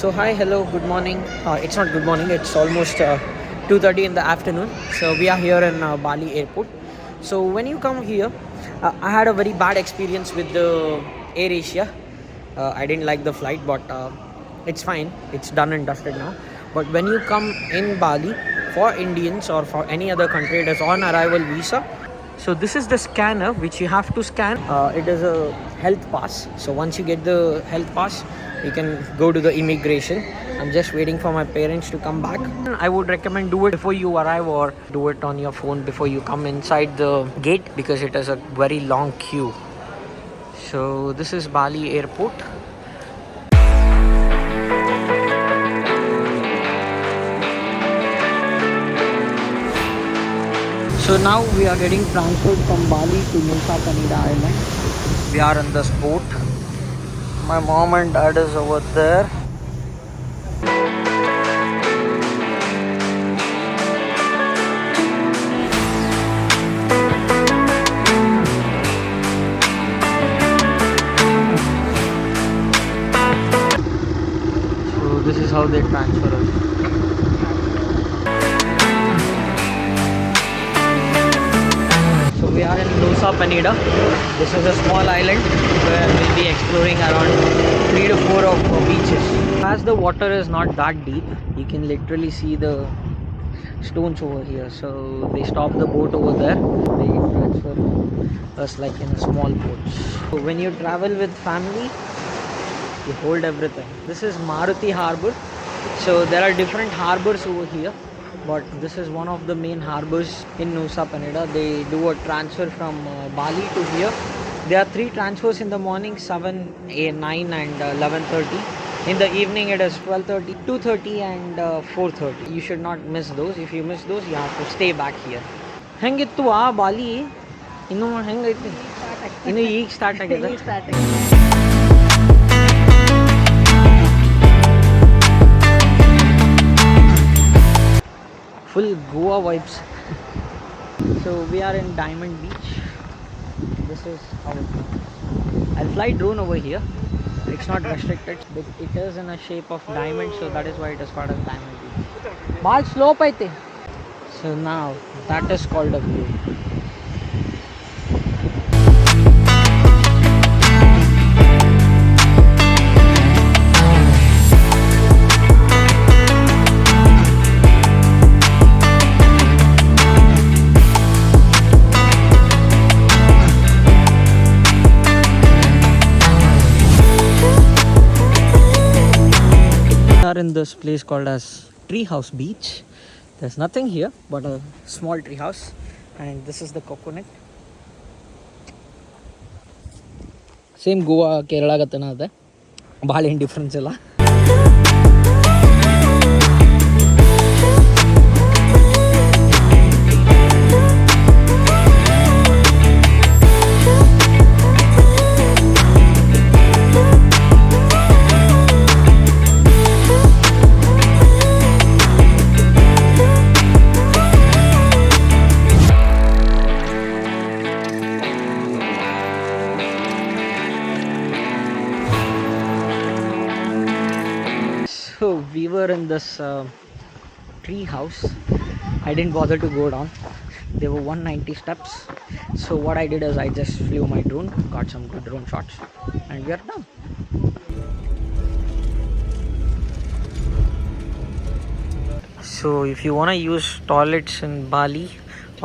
So hi, hello, good morning. It's not good morning. It's almost 2:30 in the afternoon. So we are here in Bali airport. So when you come here, I had a very bad experience with the Air Asia. I didn't like the flight, but it's fine. It's done and dusted now. But when you come in Bali for Indians or for any other country, it is on arrival visa. So this is the scanner which you have to scan. It is a health pass. So once you get the health pass, you can go to the immigration. I'm just waiting for my parents to come back. I would recommend do it before you arrive or do it on your phone before you come inside the gate because it is a very long queue. So this is Bali airport. So now we are getting transferred from Bali to Nusa Penida Island. We are in this boat. My mom and dad is over there. So this is how they transfer us. So we are in Nusa Penida. This is a small island where we'll be exploring around 3 to 4 of beaches. As the water is not that deep, you can literally see the stones over here. So they stop the boat over there. They transfer us like in a small boat. So when you travel with family, you hold everything. This is Maruti Harbour. So there are different harbours over here, but this is one of the main harbours in Nusa Penida. They do a transfer from Bali to here. There are 3 transfers in the morning, 7, 9 and 11:30. In the evening it is 12:30, 2:30 and 4:30. You should not miss those. If you miss those, you have to stay back here. ಹೆಂಗಿತ್ತು ಬಾಲಿ ಇನ್ನು ಹೆಂಗೈತಿ ಇನ್ನು ಈಗ start ಆಗಿದೆ full Goa vibes. So we are in Diamond Beach. This is how it looks. I'll fly drone over here. It's not restricted, but it is in a shape of diamond, so that is why it is called as Diamond Beach. Ball slope aite. So now that is called a view. In this place called as Treehouse Beach. There's nothing here but a small tree house, and this is the coconut. Same Goa Kerala gatana ade bahal in difference illa. So we were in this tree house. I didn't bother to go down. There were 190 steps. So what I did is I just flew my drone, got some good drone shots, and we are done. So if you want to use toilets in Bali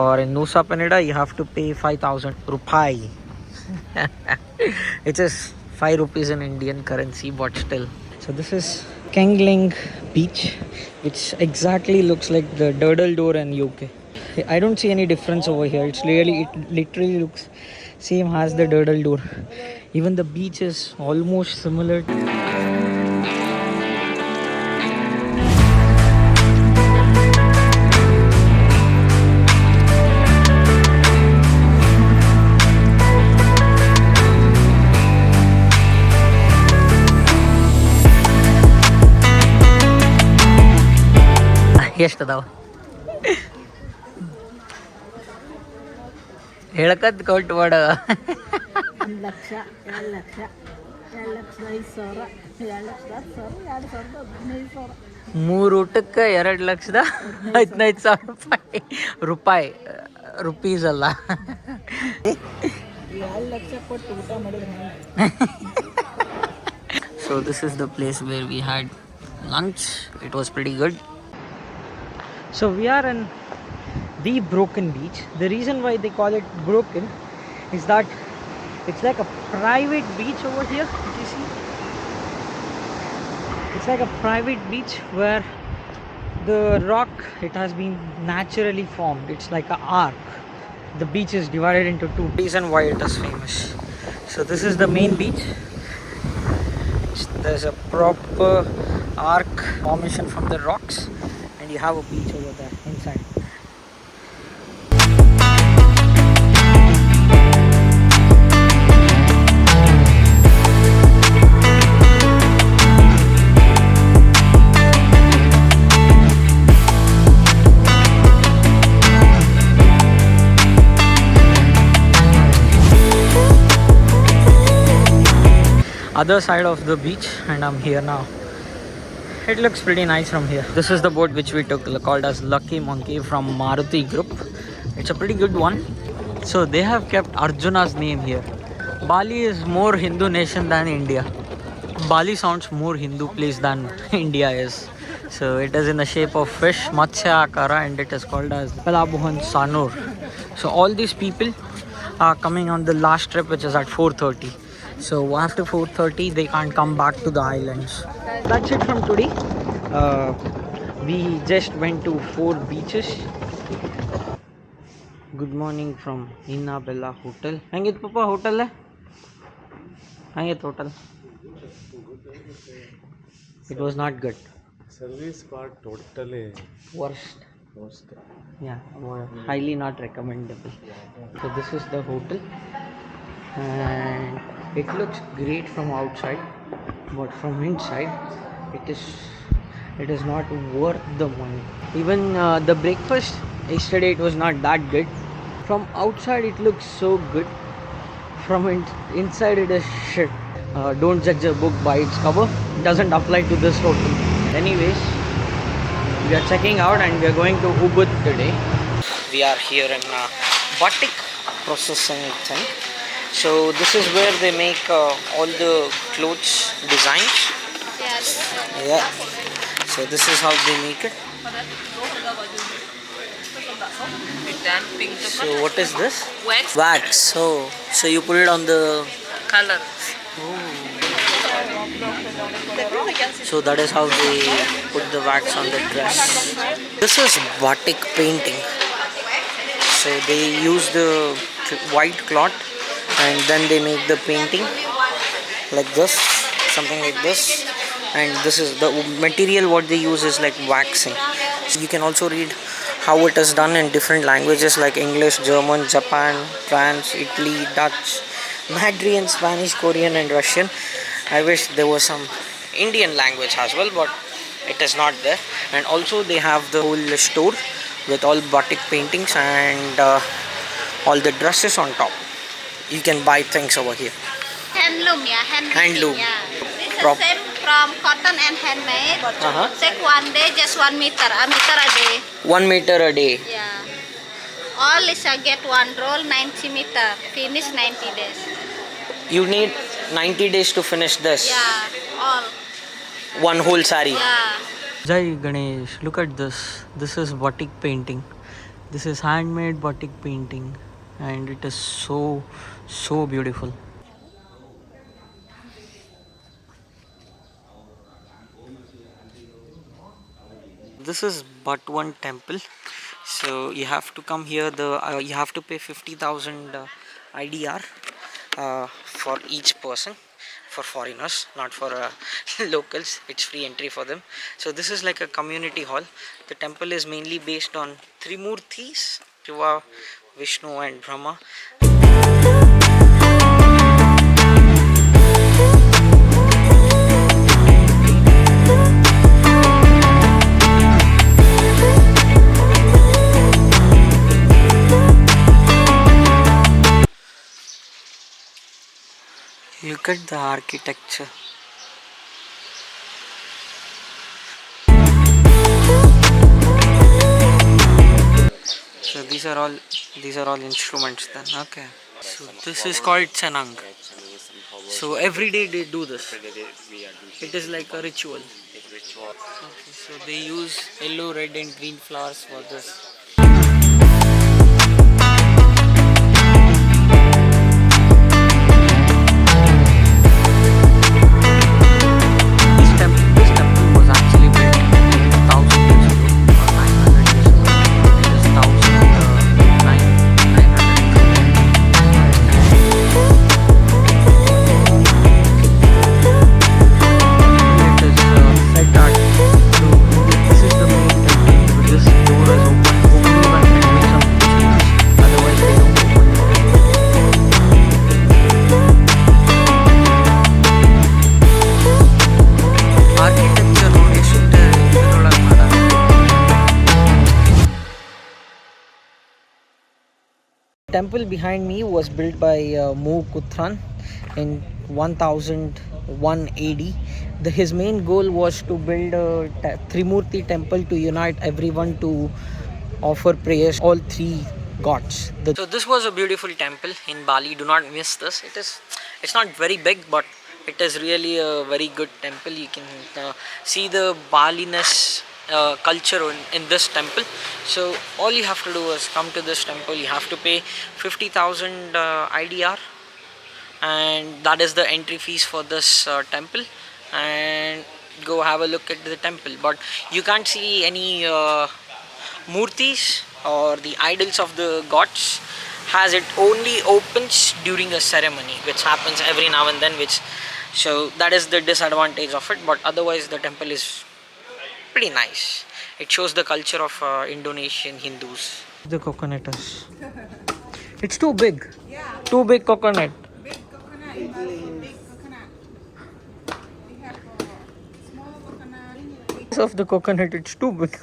or in Nusa Penida, you have to pay 5,000 rupai. It is 5 rupees in Indian currency, but still. So this is Kelingking beach. It exactly looks like the Durdle door in UK. I don't see any difference over here. It literally looks same as the Durdle door. Even the beach is almost similar. ಎಷ್ಟದಾವ ಹೇಳಕತ್ count ಮಾಡ 1 ಲಕ್ಷ 2 ಲಕ್ಷ 2 ಲಕ್ಷ 5 ಸಾವಿರ ಮೂರು ಊಟಕ್ಕೆ 2,00,000 15,000 ರೂಪಾಯಿ rupees ಅಲ್ಲ. So this is the place where we had lunch. It was pretty good. So we are in the broken beach. The reason why they call it broken is that it's like a private beach over here. Did you see? It's like a private beach where the rock, it has been naturally formed. It's like an arc. The beach is divided into two. Reason why it is famous. So this is the main beach. There's a proper arc formation from the rocks, and you have a beach over there inside. Other side of the beach, and I'm here now. It looks pretty nice from here. This is the boat which we took, called as Lucky Monkey from Maruti Group. It's a pretty good one. So they have kept Arjuna's name here. Bali is more Hindu nation than India. Bali sounds more Hindu place than India is. So it is in the shape of fish, Matsya Akara, and it is called as Palabuhan Sanur. So all these people are coming on the last trip, which is at 4:30. So after 4:30 they can't come back to the islands. That's it from today. We just went to 4 beaches. Good morning from Innabella Hotel. Hangit Papa hotel hai? Hangit hotel. It was not good. Service part totally Worst. worst. Yeah, highly not recommendable. So this is the hotel, and it looks great from outside, but from inside it is not worth the money. Even the breakfast yesterday, it was not that good. From outside it looks so good, from inside it is shit. Don't judge a book by its cover. It doesn't apply to this hotel. Anyways, we are checking out and we are going to Ubud today. We are here in Batik processing thing. So this is where they make all the clothes designs. Yes. Yeah. So this is how they make it. So what is this? Wax. Wax. So you put it on the Color. So that is how they put the wax on the dress. This is batik painting. So they use the white cloth and then they make the painting like this, something like this. And this is the material what they use is like waxing. So you can also read how it is done in different languages like English, German, Japan, France, Italy, Dutch, Mandarin, Spanish, Korean and Russian. I wish there was some Indian language as well, but it is not there. And also they have the whole store with all batik paintings and all the dresses on top. You can buy things over here. Handloom, yeah. Handloom. Yeah. This is same from cotton and handmade. Take 1 day, just 1 meter. A meter a day. 1 meter a day. Yeah. All is get 1 roll, 90 meter. Finish 90 days. You need 90 days to finish this. Yeah. All. One whole sari. Yeah. Jai Ganesh, look at this. This is batik painting. This is handmade batik painting, and it is so beautiful. This is Batuan temple. So you have to come here. You have to pay 50,000 IDR for each person. For foreigners, not for locals. It's free entry for them. So this is like a community hall. The temple is mainly based on Trimurthis, Shiva, Vishnu and Brahma. Look at the architecture. these are all instruments then. Okay. So this is called Chanang. So every day they do this. It is like a ritual. Okay, so they use yellow, red and green flowers for this. This temple was actually built 1000 years ago or 900 years ago. It is 1900. It is said that this is the main temple. This door is open only when enemies of Vishnu. Otherwise, they don't open it. Architecture ನೋಡಿ ಎಷ್ಟು ಇದರೊಳಗೆ ಮಾಡ್ಯಾರ. Temple behind me was built by Mu Kuthran in 1001 AD. His main goal was to build a Trimurthi temple to unite everyone to offer prayers all three gods. So this was a beautiful temple in Bali. Do not miss this. It's not very big, but it is really a very good temple. You can see the Baliness culture in this temple. So all you have to do is come to this temple. You have to pay 50,000 IDR, and that is the entry fees for this temple, and go have a look at the temple. But you can't see any murtis or the idols of the gods, as it only opens during a ceremony which happens every now and then, so that is the disadvantage of it. But otherwise the temple is pretty nice. It shows the culture of Indonesian Hindus. The coconut is, it's too big. Too big coconut. Big coconut in Bali, big coconut. We have small coconut. Of the coconut, it's too big.